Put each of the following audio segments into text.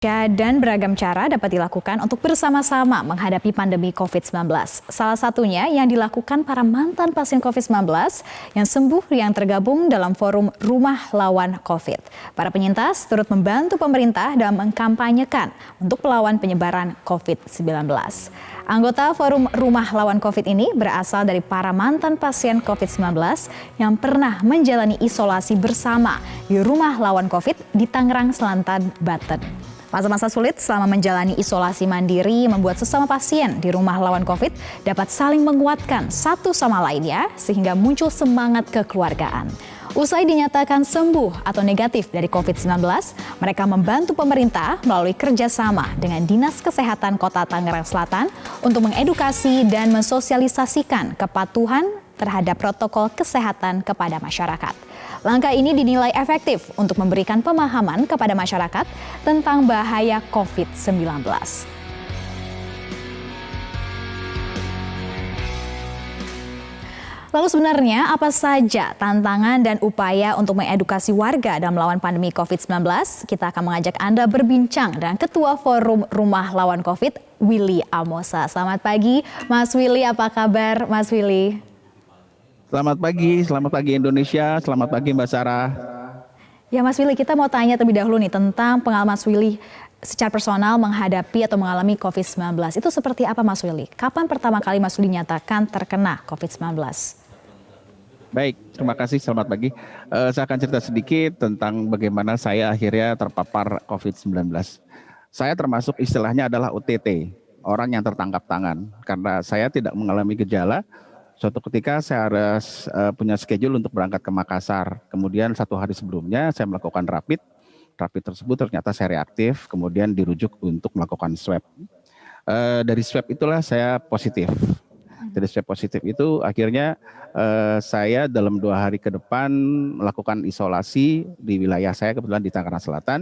Dan beragam cara dapat dilakukan untuk bersama-sama menghadapi pandemi COVID-19. Salah satunya yang dilakukan para mantan pasien COVID-19 yang sembuh yang tergabung dalam forum Rumah Lawan COVID. Para penyintas turut membantu pemerintah dalam mengkampanyekan untuk melawan penyebaran COVID-19. Anggota forum Rumah Lawan COVID ini berasal dari para mantan pasien COVID-19 yang pernah menjalani isolasi bersama di Rumah Lawan COVID di Tangerang Selatan, Banten. Masa-masa sulit selama menjalani isolasi mandiri membuat sesama pasien di Rumah Lawan COVID dapat saling menguatkan satu sama lainnya sehingga muncul semangat kekeluargaan. Usai dinyatakan sembuh atau negatif dari COVID-19, mereka membantu pemerintah melalui kerjasama dengan Dinas Kesehatan Kota Tangerang Selatan untuk mengedukasi dan mensosialisasikan kepatuhan terhadap protokol kesehatan kepada masyarakat. Langkah ini dinilai efektif untuk memberikan pemahaman kepada masyarakat tentang bahaya COVID-19. Lalu sebenarnya apa saja tantangan dan upaya untuk mengedukasi warga dalam melawan pandemi COVID-19? Kita akan mengajak Anda berbincang dengan Ketua Forum Rumah Lawan COVID, Willy Amosa. Selamat pagi, Mas Willy. Apa kabar, Mas Willy? Selamat pagi Indonesia, selamat pagi Mbak Sarah. Ya Mas Willy, kita mau tanya terlebih dahulu nih tentang pengalaman Mas Willy secara personal menghadapi atau mengalami COVID-19. Itu seperti apa Mas Willy? Kapan pertama kali Mas Willy nyatakan terkena COVID-19? Baik, terima kasih, selamat pagi. Saya akan cerita sedikit tentang bagaimana saya akhirnya terpapar COVID-19. Saya termasuk istilahnya adalah OTT, orang yang tertangkap tangan. Karena saya tidak mengalami gejala, suatu ketika saya harus punya schedule untuk berangkat ke Makassar. Kemudian 1 hari sebelumnya saya melakukan rapid tersebut ternyata saya reaktif, kemudian dirujuk untuk melakukan swab. Dari swab itulah saya positif. Dari swab positif itu akhirnya saya dalam 2 hari ke depan melakukan isolasi di wilayah saya, kebetulan di Tangerang Selatan,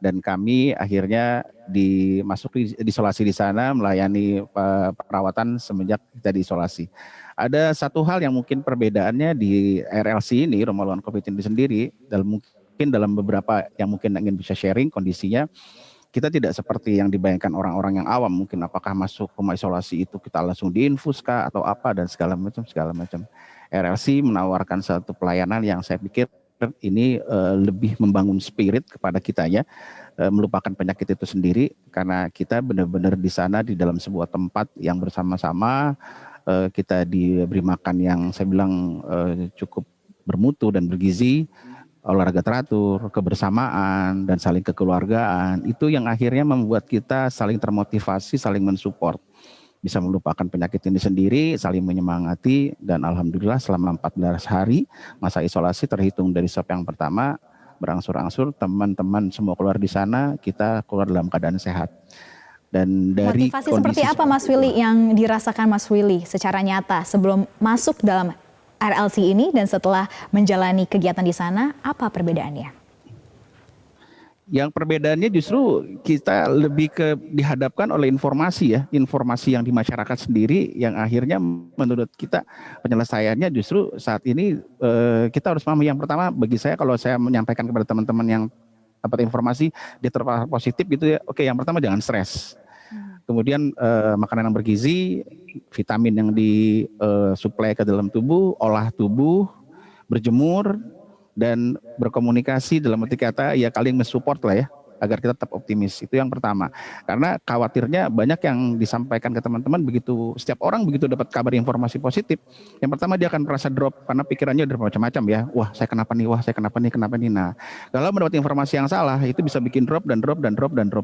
dan kami akhirnya dimasuki isolasi di sana melayani perawatan semenjak kita diisolasi. Ada satu hal yang mungkin perbedaannya di RLC ini, Rumah Lawan COVID ini sendiri, mungkin dalam beberapa yang mungkin ingin bisa sharing kondisinya, kita tidak seperti yang dibayangkan orang-orang yang awam, mungkin apakah masuk rumah isolasi itu kita langsung diinfus kah atau apa dan segala macam. RLC menawarkan satu pelayanan yang saya pikir ini lebih membangun spirit kepada kitanya, melupakan penyakit itu sendiri, karena kita benar-benar di sana di dalam sebuah tempat yang bersama-sama, kita diberi makan yang saya bilang cukup bermutu dan bergizi, olahraga teratur, kebersamaan, dan saling kekeluargaan. Itu yang akhirnya membuat kita saling termotivasi, saling mensupport. Bisa melupakan penyakit ini sendiri, saling menyemangati, dan alhamdulillah selama 14 hari masa isolasi terhitung dari swab yang pertama, berangsur-angsur teman-teman semua keluar di sana, kita keluar dalam keadaan sehat. Dan dari motivasi seperti apa Mas Willy yang dirasakan Mas Willy secara nyata sebelum masuk dalam RLC ini dan setelah menjalani kegiatan di sana, apa perbedaannya? Yang perbedaannya justru kita lebih dihadapkan oleh informasi yang di masyarakat sendiri yang akhirnya menurut kita penyelesaiannya justru saat ini kita harus paham. Yang pertama bagi saya, kalau saya menyampaikan kepada teman-teman yang dapat informasi dia terpapar positif gitu ya, oke, yang pertama jangan stres. Kemudian makanan yang bergizi, vitamin yang disuplai ke dalam tubuh, olah tubuh, berjemur, dan berkomunikasi dalam arti kata ya kalian mensupport lah ya, agar kita tetap optimis. Itu yang pertama. Karena khawatirnya banyak yang disampaikan ke teman-teman begitu, setiap orang begitu dapat kabar informasi positif, yang pertama dia akan merasa drop karena pikirannya udah macam-macam ya. Wah saya kenapa nih. Nah kalau mendapat informasi yang salah itu bisa bikin drop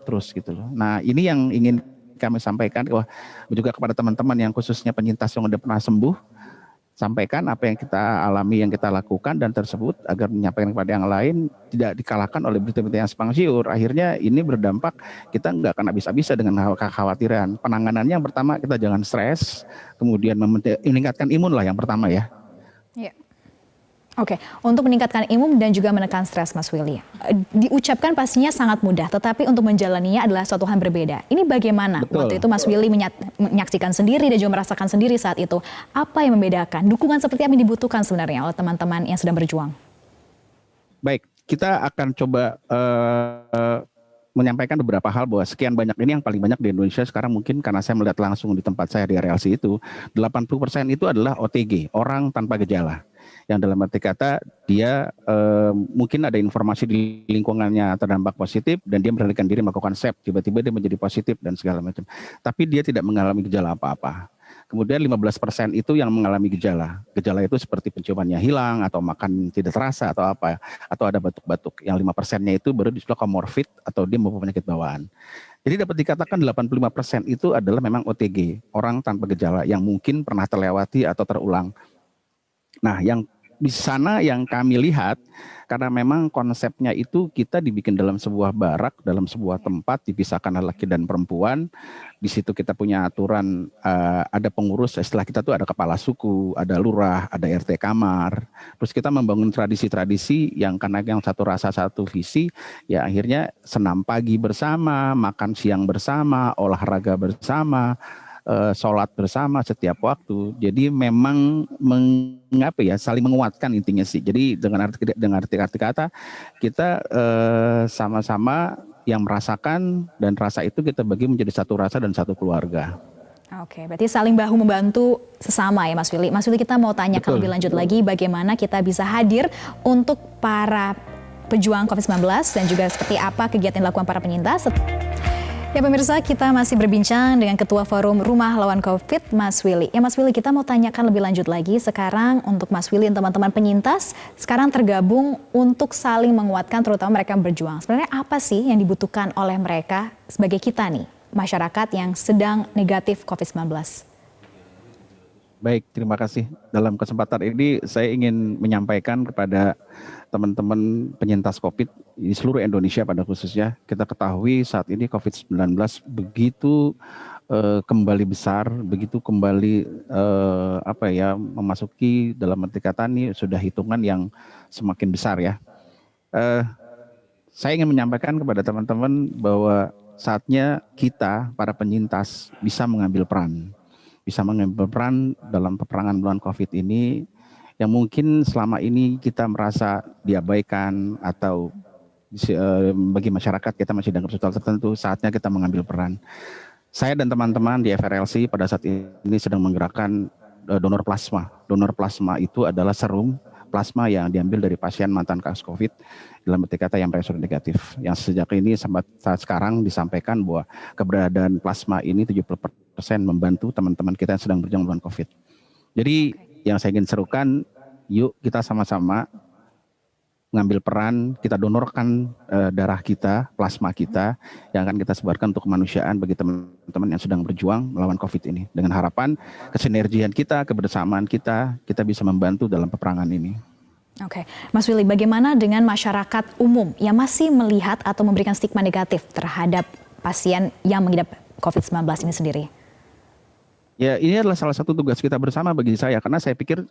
terus gitu loh. Nah ini yang ingin kami sampaikan juga kepada teman-teman yang khususnya penyintas yang udah pernah sembuh, sampaikan apa yang kita alami, yang kita lakukan dan tersebut agar menyampaikan kepada yang lain, tidak dikalahkan oleh berita-berita yang simpang siur. Akhirnya ini berdampak kita nggak akan habis-habisan dengan kekhawatiran. Penanganannya yang pertama kita jangan stres, kemudian meningkatkan imun lah yang pertama ya. Ya. Oke, untuk meningkatkan imun dan juga menekan stres Mas Willy. Diucapkan pastinya sangat mudah, tetapi untuk menjalaninya adalah suatu hal berbeda. Ini bagaimana? Betul. Waktu itu Mas Willy menyaksikan sendiri dan juga merasakan sendiri saat itu. Apa yang membedakan? Dukungan seperti apa yang dibutuhkan sebenarnya oleh teman-teman yang sedang berjuang? Baik, kita akan coba menyampaikan beberapa hal bahwa sekian banyak ini yang paling banyak di Indonesia sekarang mungkin karena saya melihat langsung di tempat saya di RLC itu 80% itu adalah OTG, orang tanpa gejala. Yang dalam arti kata dia mungkin ada informasi di lingkungannya terdampak positif dan dia melarikan diri melakukan swab, tiba-tiba dia menjadi positif dan segala macam. Tapi dia tidak mengalami gejala apa-apa. Kemudian 15% itu yang mengalami gejala. Gejala itu seperti penciumannya hilang atau makan tidak terasa atau apa, atau ada batuk-batuk. Yang 5%-nya itu baru disebut comorbid atau dia mempunyai penyakit bawaan. Jadi dapat dikatakan 85% itu adalah memang OTG, orang tanpa gejala yang mungkin pernah terlewati atau terulang. Nah, yang di sana yang kami lihat, karena memang konsepnya itu kita dibikin dalam sebuah barak, dalam sebuah tempat, dipisahkan laki dan perempuan. Di situ kita punya aturan, ada pengurus, setelah kita tuh ada kepala suku, ada lurah, ada RT kamar. Terus kita membangun tradisi-tradisi yang karena yang satu rasa satu visi, ya akhirnya senam pagi bersama, makan siang bersama, olahraga bersama, sholat bersama setiap waktu. Jadi memang saling menguatkan intinya sih. Jadi dengan arti kata kita sama-sama yang merasakan dan rasa itu kita bagi menjadi satu rasa dan satu keluarga. Oke, berarti saling bahu membantu sesama ya Mas Willy. Mas Willy, kita mau tanyakan lebih lanjut lagi bagaimana kita bisa hadir untuk para pejuang COVID-19 dan juga seperti apa kegiatan yang dilakukan para penyintas. Ya pemirsa, kita masih berbincang dengan Ketua Forum Rumah Lawan COVID, Mas Willy. Ya Mas Willy, kita mau tanyakan lebih lanjut lagi sekarang untuk Mas Willy dan teman-teman penyintas sekarang tergabung untuk saling menguatkan terutama mereka yang berjuang. Sebenarnya apa sih yang dibutuhkan oleh mereka sebagai kita nih, masyarakat yang sedang negatif COVID-19? Baik, terima kasih. Dalam kesempatan ini saya ingin menyampaikan kepada teman-teman penyintas COVID di seluruh Indonesia pada khususnya, kita ketahui saat ini COVID-19 begitu kembali besar, begitu kembali memasuki dalam arti kata ini sudah hitungan yang semakin besar ya. Saya ingin menyampaikan kepada teman-teman bahwa saatnya kita para penyintas bisa mengambil peran dalam peperangan melawan COVID ini yang mungkin selama ini kita merasa diabaikan atau bagi masyarakat kita masih dianggap sesuatu tertentu, saatnya kita mengambil peran. Saya dan teman-teman di FRLC pada saat ini sedang menggerakkan donor plasma. Donor plasma itu adalah serum plasma yang diambil dari pasien mantan kasus COVID dalam arti kata yang resur negatif. Yang sejak ini sampai saat sekarang disampaikan bahwa keberadaan plasma ini 70% membantu teman-teman kita yang sedang berjuang melawan COVID. Jadi yang saya ingin serukan, yuk kita sama-sama mengambil peran, kita donorkan darah kita, plasma kita yang akan kita sebarkan untuk kemanusiaan bagi teman-teman yang sedang berjuang melawan COVID ini. Dengan harapan kesinergian kita, kebersamaan kita bisa membantu dalam peperangan ini. Oke, Mas Willy, bagaimana dengan masyarakat umum yang masih melihat atau memberikan stigma negatif terhadap pasien yang mengidap COVID-19 ini sendiri? Ya, ini adalah salah satu tugas kita bersama bagi saya, karena saya pikir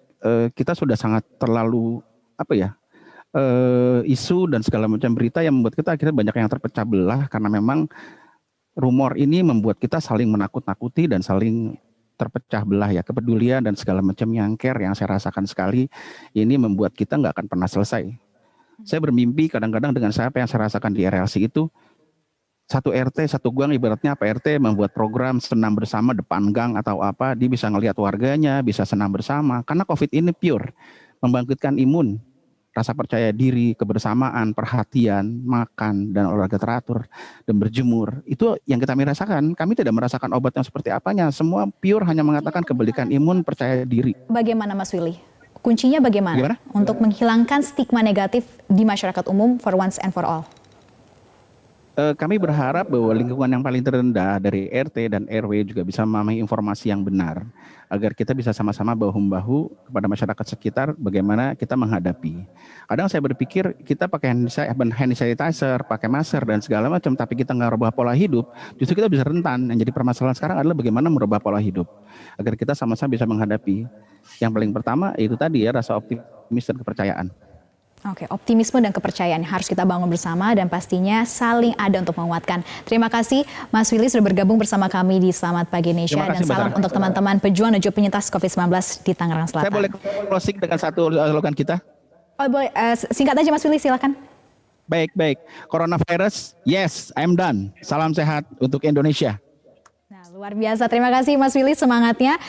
kita sudah sangat terlalu isu dan segala macam berita yang membuat kita akhirnya banyak yang terpecah belah karena memang rumor ini membuat kita saling menakut-nakuti dan saling terpecah belah ya, kepedulian dan segala macam yang saya rasakan sekali ini membuat kita nggak akan pernah selesai. Saya bermimpi kadang-kadang dengan apa yang saya rasakan di RLC itu, satu RT, satu gang ibaratnya Pak RT membuat program senam bersama depan gang atau apa, dia bisa ngelihat warganya, bisa senam bersama. Karena COVID ini pure, membangkitkan imun, rasa percaya diri, kebersamaan, perhatian, makan, dan olahraga teratur, dan berjemur. Itu yang kita rasakan. Kami tidak merasakan obat yang seperti apanya. Semua pure hanya mengatakan kembalikan imun, percaya diri. Bagaimana Mas Willy? Kuncinya bagaimana? Untuk menghilangkan stigma negatif di masyarakat umum for once and for all? Kami berharap bahwa lingkungan yang paling terendah dari RT dan RW juga bisa memahami informasi yang benar agar kita bisa sama-sama bahu-membahu kepada masyarakat sekitar bagaimana kita menghadapi. Kadang saya berpikir kita pakai hand sanitizer, pakai masker dan segala macam, tapi kita nggak merubah pola hidup, justru kita bisa rentan. Yang jadi permasalahan sekarang adalah bagaimana merubah pola hidup agar kita sama-sama bisa menghadapi. Yang paling pertama itu tadi ya, rasa optimis dan kepercayaan. Oke, optimisme dan kepercayaan harus kita bangun bersama dan pastinya saling ada untuk menguatkan. Terima kasih Mas Willy sudah bergabung bersama kami di Selamat Pagi Indonesia dan salam untuk teman-teman pejuang dan juga penyintas COVID-19 di Tangerang Selatan. Saya boleh closing dengan satu slogan kita? Oh boleh, singkat aja Mas Willy silakan. baik. Coronavirus, yes, I'm done. Salam sehat untuk Indonesia. Nah, luar biasa. Terima kasih Mas Willy semangatnya.